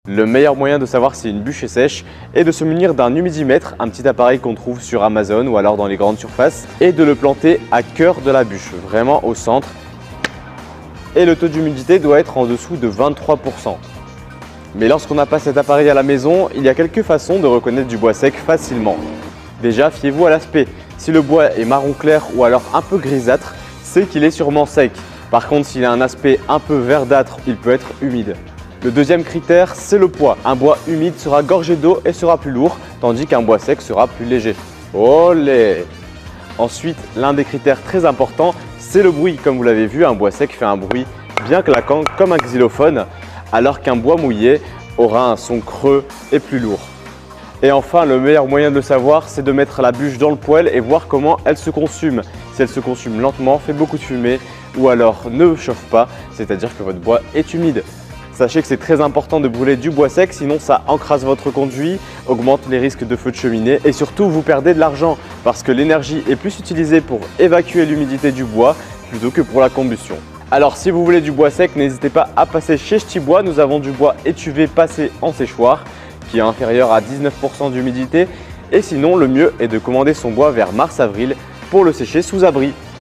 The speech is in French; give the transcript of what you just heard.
Le meilleur moyen de savoir si une bûche est sèche est de se munir d'un humidimètre, un petit appareil qu'on trouve sur Amazon ou alors dans les grandes surfaces, et de le planter à cœur de la bûche, vraiment au centre. Et le taux d'humidité doit être en dessous de 23%. Mais lorsqu'on n'a pas cet appareil à la maison, il y a quelques façons de reconnaître du bois sec facilement. Déjà, fiez-vous à l'aspect. Si le bois est marron clair ou alors un peu grisâtre, c'est qu'il est sûrement sec. Par contre, s'il a un aspect un peu verdâtre, il peut être humide. Le deuxième critère, c'est le poids. Un bois humide sera gorgé d'eau et sera plus lourd, tandis qu'un bois sec sera plus léger. Olé! Ensuite, l'un des critères très importants, c'est le bruit. Comme vous l'avez vu, un bois sec fait un bruit bien claquant comme un xylophone, alors qu'un bois mouillé aura un son creux et plus lourd. Et enfin, le meilleur moyen de le savoir, c'est de mettre la bûche dans le poêle et voir comment elle se consume. Si elle se consume lentement, fait beaucoup de fumée ou alors ne chauffe pas, c'est-à-dire que votre bois est humide. Sachez que c'est très important de brûler du bois sec, sinon ça encrasse votre conduit, augmente les risques de feu de cheminée et surtout vous perdez de l'argent parce que l'énergie est plus utilisée pour évacuer l'humidité du bois plutôt que pour la combustion. Alors si vous voulez du bois sec, n'hésitez pas à passer chez Ch'ti Bois. Nous avons du bois étuvé passé en séchoir qui est inférieur à 19% d'humidité et sinon le mieux est de commander son bois vers mars-avril pour le sécher sous abri.